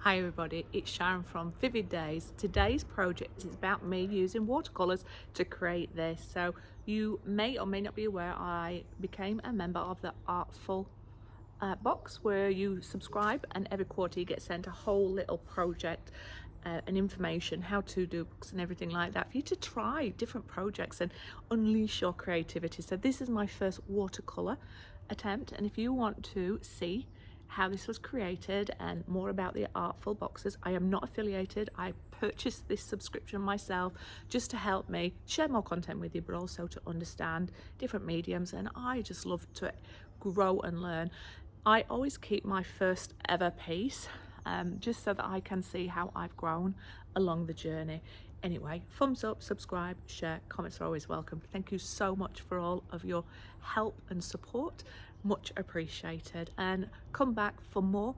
Hi everybody, it's Sharon from Vivid Days. Today's project is about me using watercolours to create this. So you may or may not be aware I became a member of the Artful box where you subscribe and every quarter you get sent a whole little project and information, how to do books and everything like that for you to try different projects and unleash your creativity. So this is my first watercolour attempt, and if you want to see how this was created and more about the Artful boxes, I am not affiliated. I purchased this subscription myself just to help me share more content with you, but also to understand different mediums, and I just love to grow and learn. I always keep my first ever piece just so that I can see how I've grown along the journey. Anyway, thumbs up, subscribe, share, comments are always welcome. Thank you so much for all of your help and support, much appreciated, and come back for more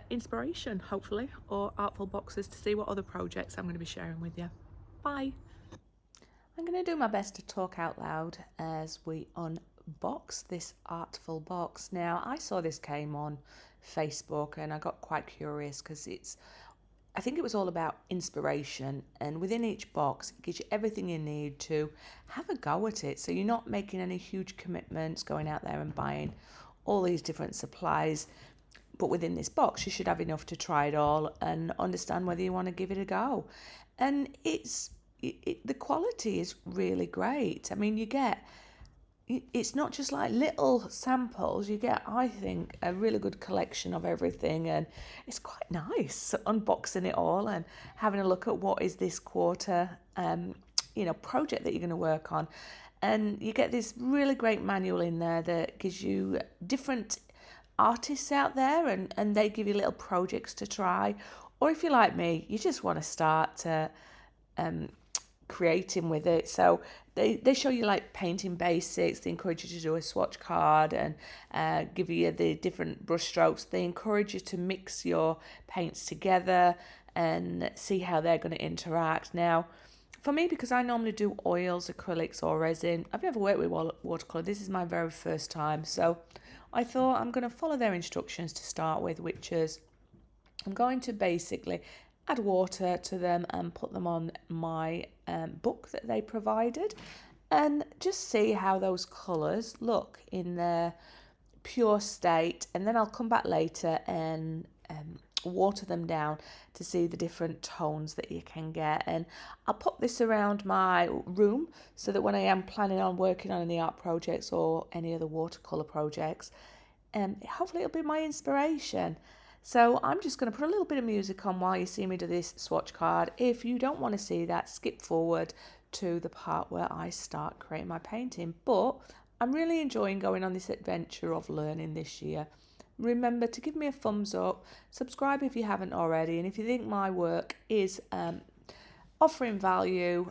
inspiration, hopefully, or Artful boxes to see what other projects I'm going to be sharing with you. Bye. I'm going to do my best to talk out loud as we unbox this Artful box. Now, I saw this came on Facebook and I got quite curious because I think it was all about inspiration, and within each box it gives you everything you need to have a go at it, so you're not making any huge commitments going out there and buying all these different supplies, but within this box you should have enough to try it all and understand whether you want to give it a go. And the quality is really great. I mean, it's not just like little samples. You get, I think, a really good collection of everything, and it's quite nice unboxing it all and having a look at what is this quarter project that you're going to work on. And you get this really great manual in there that gives you different artists out there, and they give you little projects to try. Or if you're like me, you just want to start creating with it. So they show you like painting basics. They encourage you to do a swatch card and give you the different brush strokes. They encourage you to mix your paints together and see how they're going to interact. Now, for me, because I normally do oils, acrylics or resin, I've never worked with watercolour. This is my very first time. So I thought I'm going to follow their instructions to start with, which is I'm going to basically add water to them and put them on my book that they provided, and just see how those colours look in their pure state. And then I'll come back later and water them down to see the different tones that you can get. And I'll pop this around my room so that when I am planning on working on any art projects or any other watercolour projects, hopefully it'll be my inspiration. So I'm just going to put a little bit of music on while you see me do this swatch card. If you don't want to see that, skip forward to the part where I start creating my painting. But I'm really enjoying going on this adventure of learning this year. Remember to give me a thumbs up, subscribe if you haven't already, and if you think my work is offering value,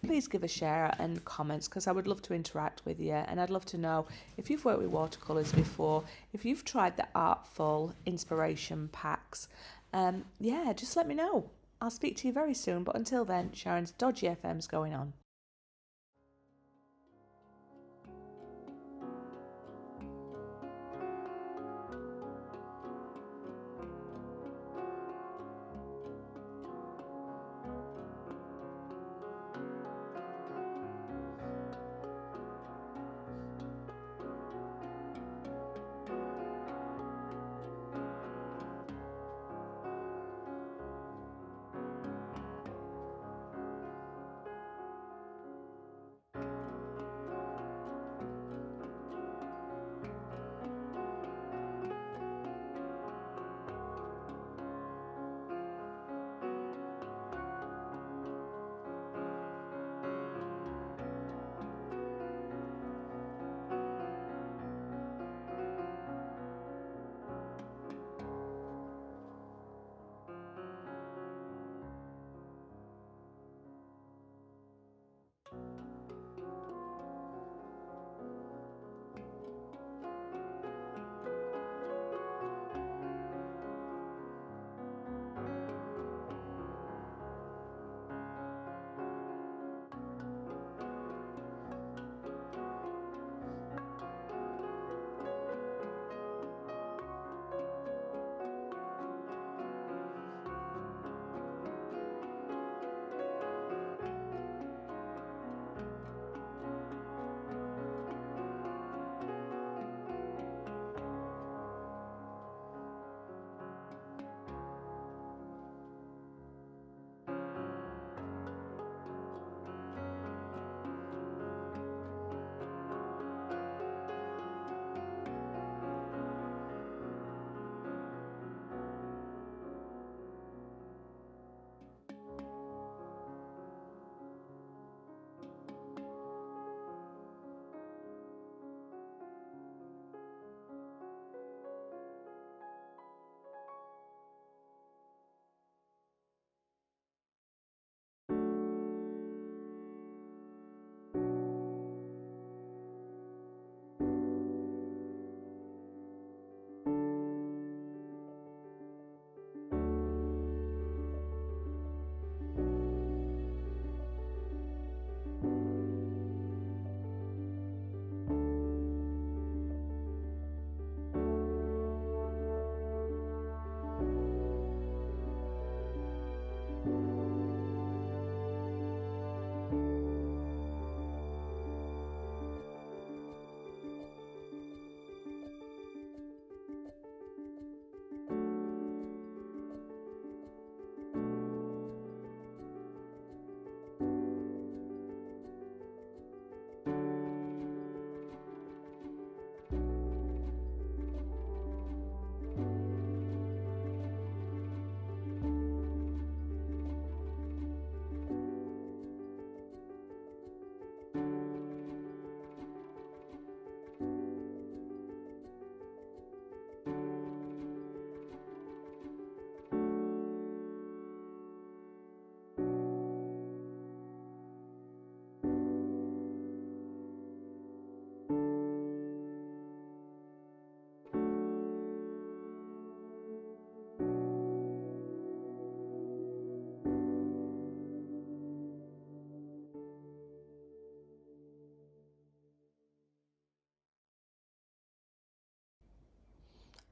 please give a share and comments, because I would love to interact with you, and I'd love to know if you've worked with watercolours before, if you've tried the Artful inspiration packs. Just let me know. I'll speak to you very soon, but until then, Sharon's Dodgy FM's going on.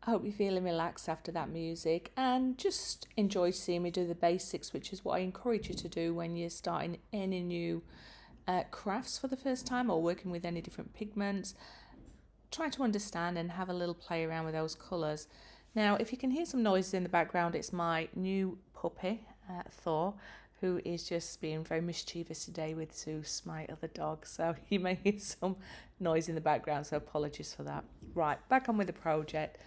I hope you're feeling relaxed after that music and just enjoy seeing me do the basics, which is what I encourage you to do when you're starting any new crafts for the first time or working with any different pigments. Try to understand and have a little play around with those colours. Now, if you can hear some noises in the background, it's my new puppy, Thor, who is just being very mischievous today with Zeus, my other dog. So you may hear some noise in the background, so apologies for that. Right, back on with the project.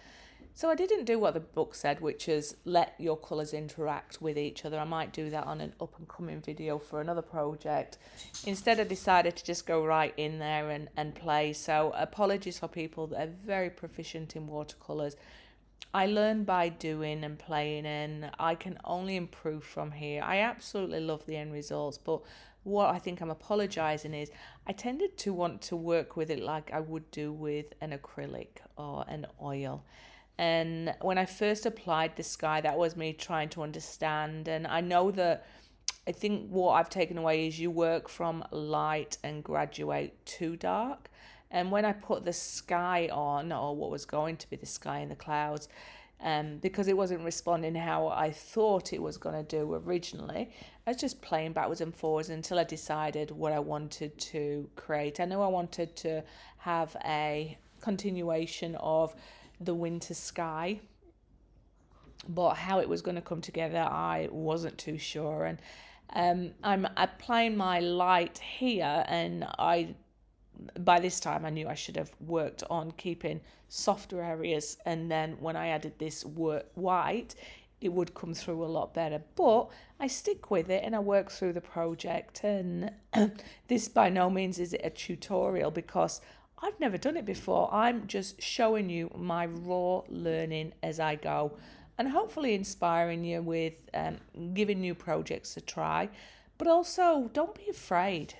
So I didn't do what the book said, which is let your colours interact with each other. I might do that on an up and coming video for another project. Instead, I decided to just go right in there and play. So apologies for people that are very proficient in watercolours. I learn by doing and playing, and I can only improve from here. I absolutely love the end results, but what I think I'm apologising is I tended to want to work with it like I would do with an acrylic or an oil. And when I first applied the sky, that was me trying to understand. And I know that I think what I've taken away is you work from light and graduate to dark. And when I put the sky on, or what was going to be the sky and the clouds, because it wasn't responding how I thought it was going to do originally, I was just playing backwards and forwards until I decided what I wanted to create. I know I wanted to have a continuation of the winter sky, but how it was going to come together I wasn't too sure. And I'm applying my light here, and by this time I knew I should have worked on keeping softer areas, and then when I added this white it would come through a lot better. But I stick with it and I work through the project, and this by no means is a tutorial because I've never done it before. I'm just showing you my raw learning as I go, and hopefully inspiring you with giving new projects a try. But also, don't be afraid.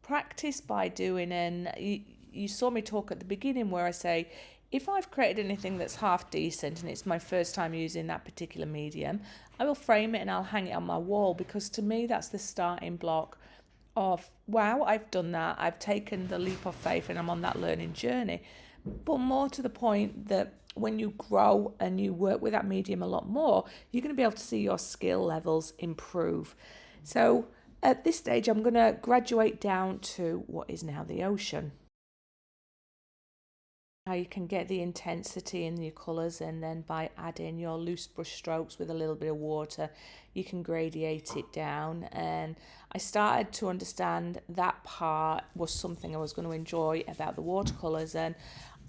Practice by doing. And you saw me talk at the beginning where I say, if I've created anything that's half decent and it's my first time using that particular medium, I will frame it and I'll hang it on my wall, because to me that's the starting block of, wow, I've done that, I've taken the leap of faith and I'm on that learning journey. But more to the point, that when you grow and you work with that medium a lot more, you're going to be able to see your skill levels improve. So at this stage I'm going to graduate down to what is now the ocean. How you can get the intensity in your colours, and then by adding your loose brush strokes with a little bit of water you can gradiate it down. And I started to understand that part was something I was going to enjoy about the watercolours. And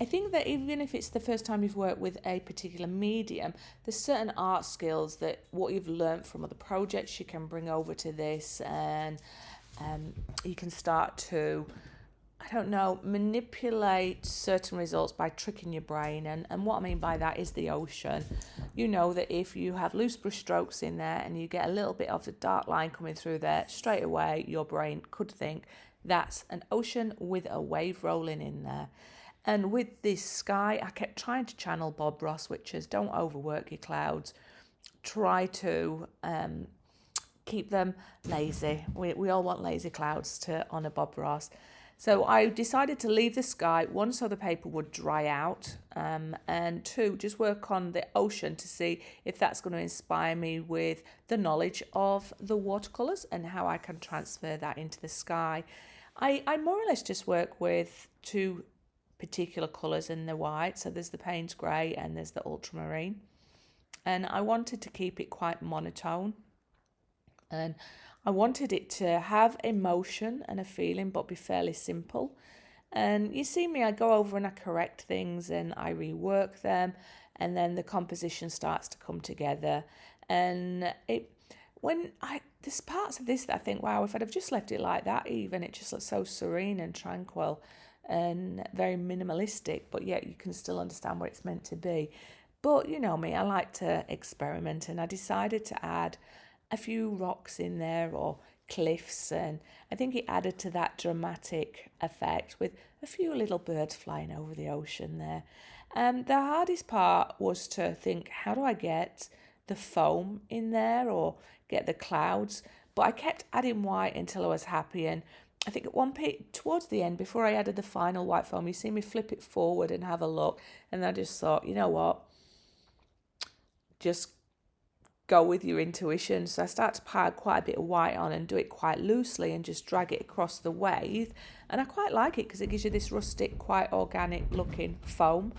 I think that even if it's the first time you've worked with a particular medium, there's certain art skills that what you've learnt from other projects you can bring over to this, and you can start to, I don't know, manipulate certain results by tricking your brain. And what I mean by that is the ocean. You know that if you have loose brush strokes in there and you get a little bit of the dark line coming through there, straight away your brain could think that's an ocean with a wave rolling in there. And with this sky, I kept trying to channel Bob Ross, which is don't overwork your clouds. Try to keep them lazy. We all want lazy clouds to honour Bob Ross. So I decided to leave the sky, one, so the paper would dry out, and two, just work on the ocean to see if that's going to inspire me with the knowledge of the watercolours and how I can transfer that into the sky. I more or less just work with two particular colours in the white. So there's the Payne's Grey and there's the Ultramarine. And I wanted to keep it quite monotone. And I wanted it to have emotion and a feeling, but be fairly simple. And you see me, I go over and I correct things and I rework them, and then the composition starts to come together. And there's parts of this that I think, wow, if I'd have just left it like that, even it just looks so serene and tranquil and very minimalistic, but yet you can still understand what it's meant to be. But you know me, I like to experiment, and I decided to add a few rocks in there or cliffs, and I think it added to that dramatic effect with a few little birds flying over the ocean there. The hardest part was to think, how do I get the foam in there or get the clouds? But I kept adding white until I was happy, and I think at one point towards the end, before I added the final white foam, you see me flip it forward and have a look, and I just thought, you know what, just go with your intuition. So I start to pile quite a bit of white on and do it quite loosely and just drag it across the wave. And I quite like it because it gives you this rustic, quite organic looking foam.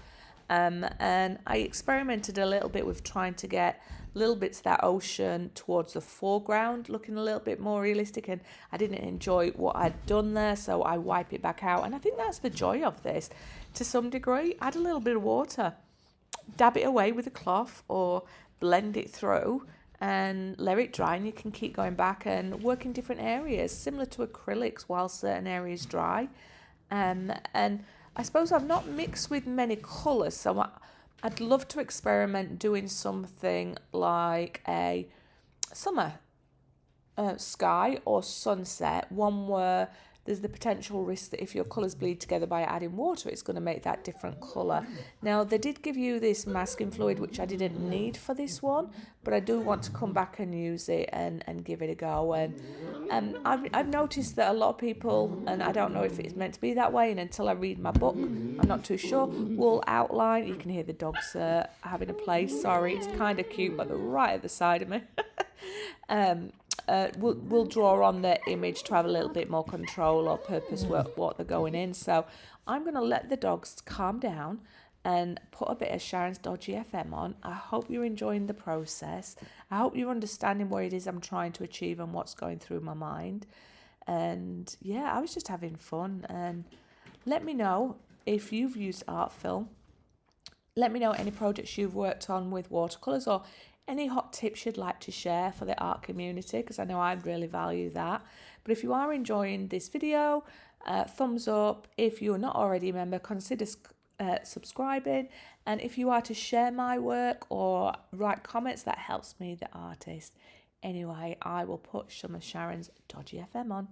And I experimented a little bit with trying to get little bits of that ocean towards the foreground, looking a little bit more realistic, and I didn't enjoy what I'd done there, so I wipe it back out. And I think that's the joy of this to some degree. Add a little bit of water, dab it away with a cloth or blend it through and let it dry, and you can keep going back and work in different areas, similar to acrylics while certain areas dry. And I suppose I've not mixed with many colours, so I'd love to experiment doing something like a summer sky or sunset, one where there's the potential risk that if your colours bleed together by adding water, it's going to make that different colour. Now, they did give you this masking fluid, which I didn't need for this one, but I do want to come back and use it and give it a go. And I've noticed that a lot of people, and I don't know if it's meant to be that way, and until I read my book, I'm not too sure, will outline. You can hear the dogs having a play. Sorry, it's kind of cute, but they're right at the side of me. We'll draw on the image to have a little bit more control or purpose what they're going in. So I'm going to let the dogs calm down and put a bit of Sharon's Dodgy FM on. I hope you're enjoying the process. I hope you're understanding what it is I'm trying to achieve and what's going through my mind. And yeah, I was just having fun. And let me know if you've used Artful. Let me know any projects you've worked on with watercolours or any hot tips you'd like to share for the art community, because I know I'd really value that. But if you are enjoying this video, thumbs up. If you're not already a member, consider subscribing. And if you are to share my work or write comments, that helps me, the artist. Anyway, I will put some of Sharon's Dodgy FM on.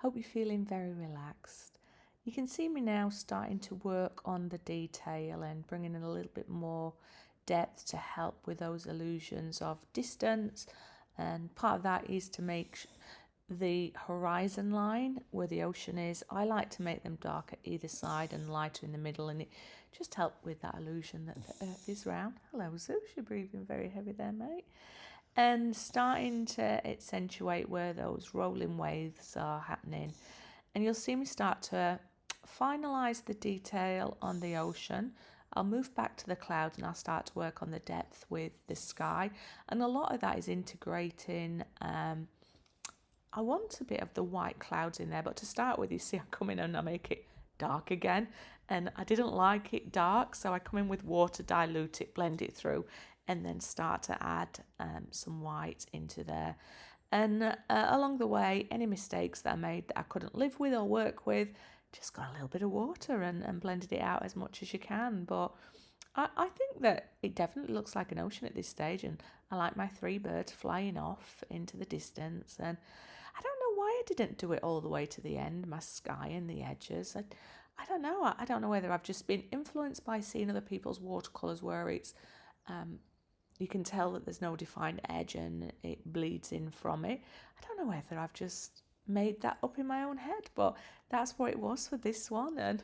Hope you're feeling very relaxed. You can see me now starting to work on the detail and bringing in a little bit more depth to help with those illusions of distance, and part of that is to make the horizon line where the ocean is, I like to make them dark at either side and lighter in the middle, and it just helps with that illusion that the earth is round. Hello Zeus, you're breathing very heavy there, mate. And starting to accentuate where those rolling waves are happening, and you'll see me start to finalize the detail on the ocean. I'll move back to the clouds and I'll start to work on the depth with the sky, and a lot of that is integrating I want a bit of the white clouds in there, but to start with, you see I come in and I make it dark again, and I didn't like it dark, so I come in with water, dilute it, blend it through, and then start to add some white into there. And along the way, any mistakes that I made that I couldn't live with or work with, just got a little bit of water and blended it out as much as you can. But I think that it definitely looks like an ocean at this stage, and I like my 3 birds flying off into the distance. And I don't know why I didn't do it all the way to the end, my sky and the edges. I don't know. I don't know whether I've just been influenced by seeing other people's watercolours where it's you can tell that there's no defined edge and it bleeds in from it. I don't know whether I've just made that up in my own head, but that's what it was for this one, and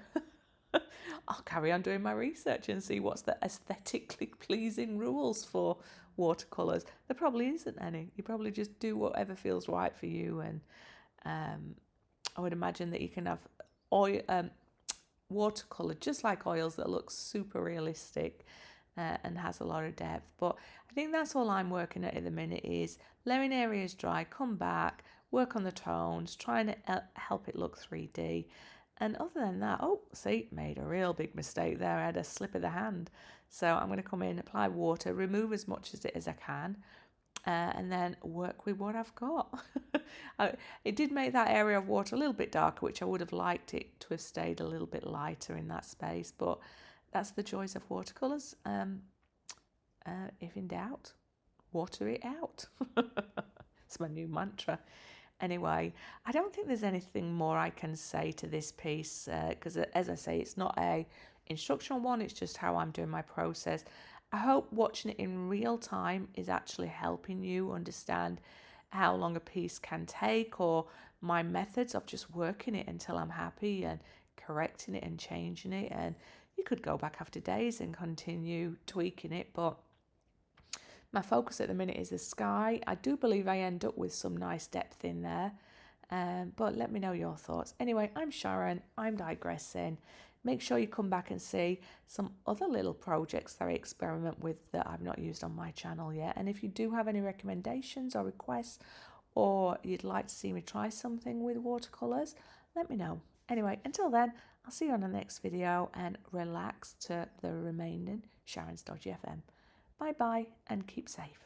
I'll carry on doing my research and see what's the aesthetically pleasing rules for watercolours. There probably isn't any. You probably just do whatever feels right for you, and I would imagine that you can have oil, watercolour just like oils that looks super realistic and has a lot of depth. But I think that's all I'm working at the minute, is letting areas dry, come back, work on the tones, trying to help it look 3D. And other than that, oh, see, made a real big mistake there. I had a slip of the hand. So I'm going to come in, apply water, remove as much of it as I can, and then work with what I've got. It did make that area of water a little bit darker, which I would have liked it to have stayed a little bit lighter in that space, but that's the joys of watercolours. If in doubt, water it out. It's my new mantra. Anyway, I don't think there's anything more I can say to this piece, because as I say, it's not a instructional one, it's just how I'm doing my process. I hope watching it in real time is actually helping you understand how long a piece can take, or my methods of just working it until I'm happy and correcting it and changing it. And you could go back after days and continue tweaking it, but my focus at the minute is the sky. I do believe I end up with some nice depth in there, but let me know your thoughts. Anyway, I'm Sharon, I'm digressing. Make sure you come back and see some other little projects that I experiment with that I've not used on my channel yet. And if you do have any recommendations or requests, or you'd like to see me try something with watercolours, let me know. Anyway, until then, I'll see you on the next video, and relax to the remaining Sharon's Dodgy FM. Bye bye and keep safe.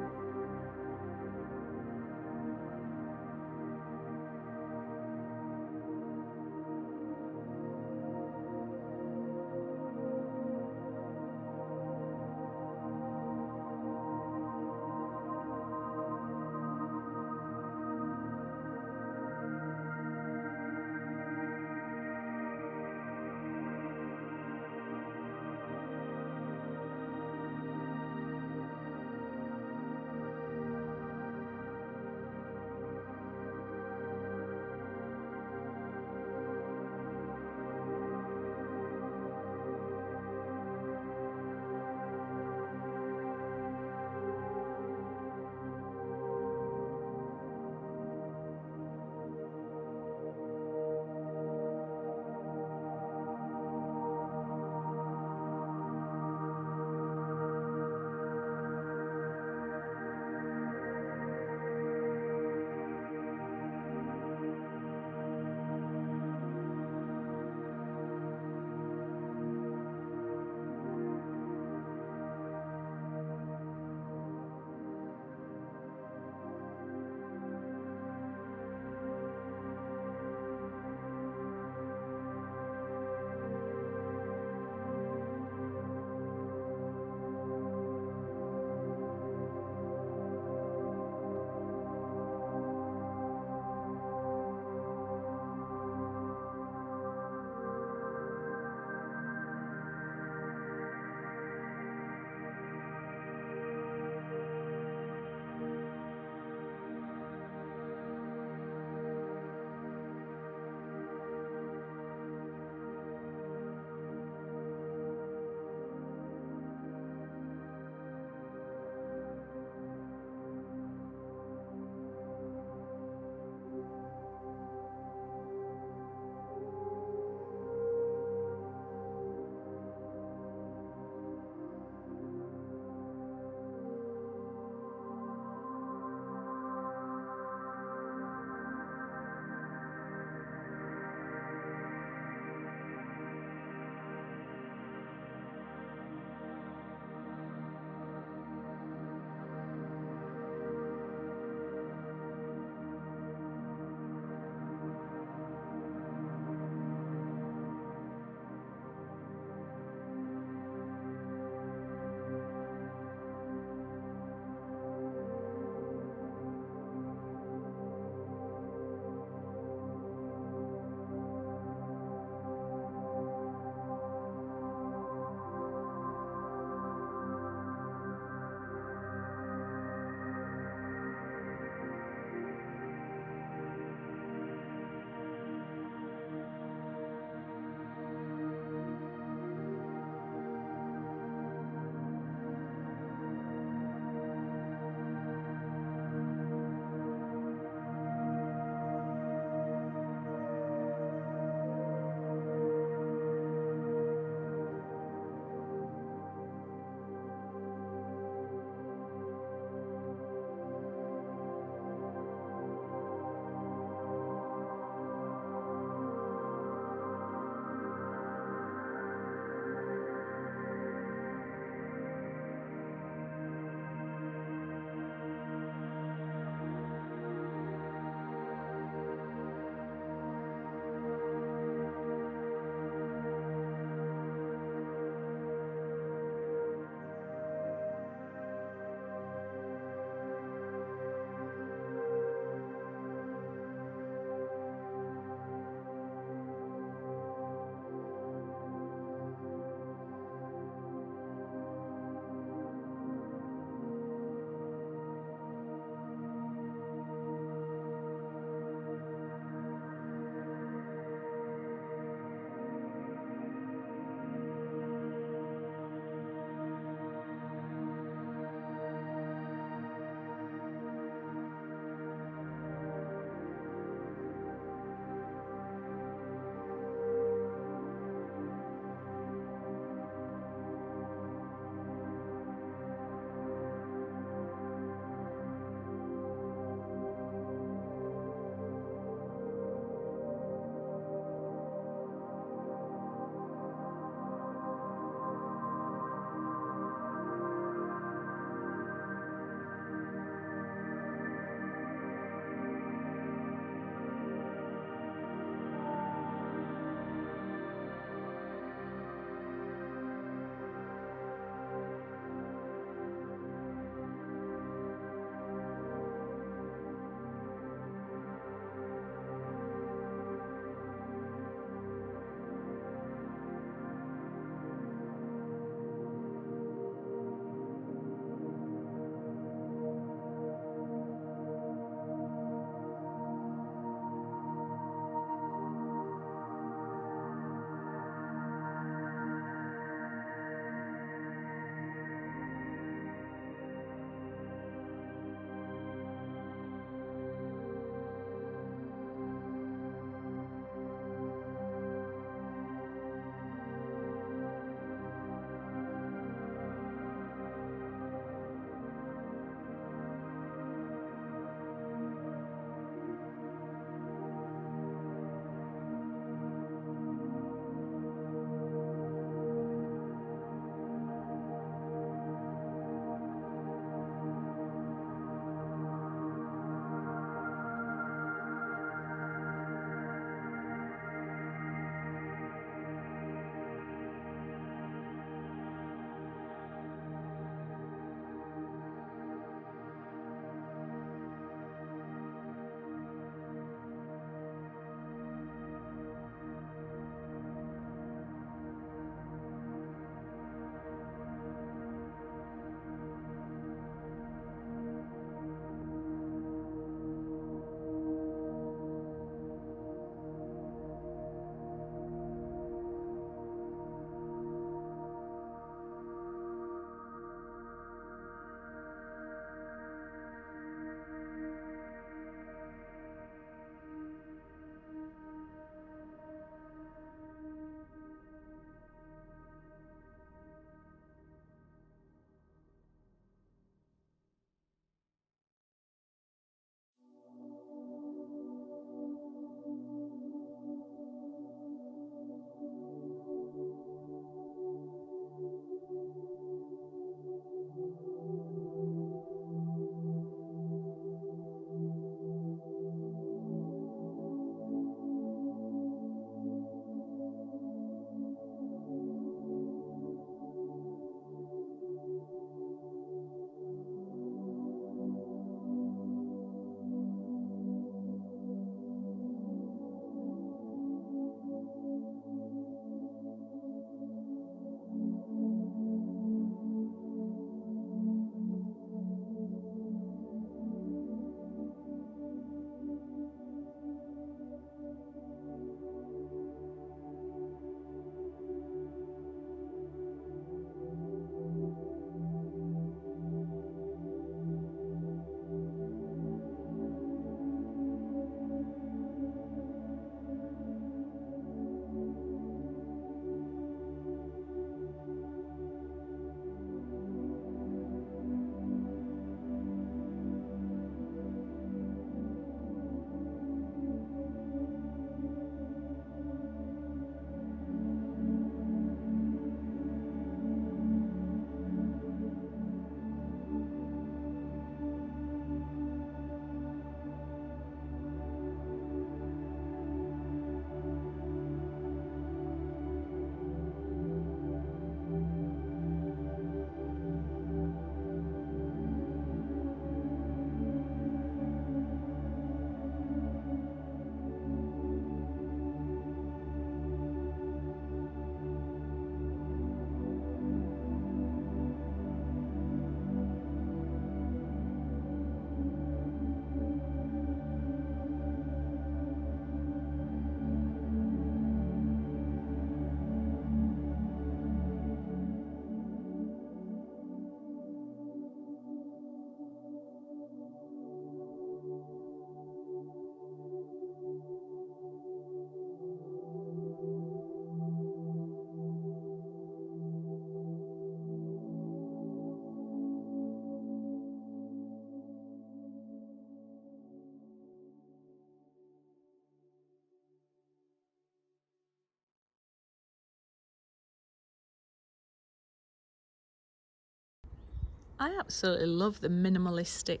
I absolutely love the minimalistic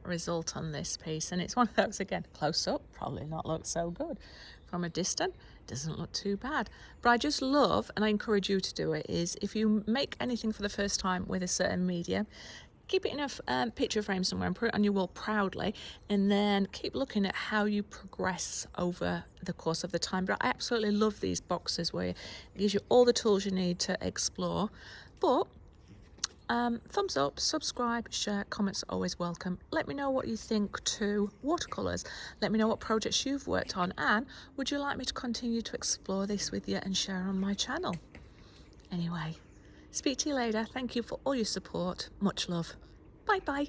result on this piece, and it's one of those, again, close up, probably not look so good. From a distance, doesn't look too bad. But I just love, and I encourage you to do it, is if you make anything for the first time with a certain medium, keep it in a picture frame somewhere and put it on your wall proudly, and then keep looking at how you progress over the course of the time. But I absolutely love these boxes where it gives you all the tools you need to explore. But thumbs up, subscribe, share, comments are always welcome. Let me know what you think to watercolours. Let me know what projects you've worked on, and would you like me to continue to explore this with you and share on my channel? Anyway, speak to you later. Thank you for all your support. Much love. Bye bye.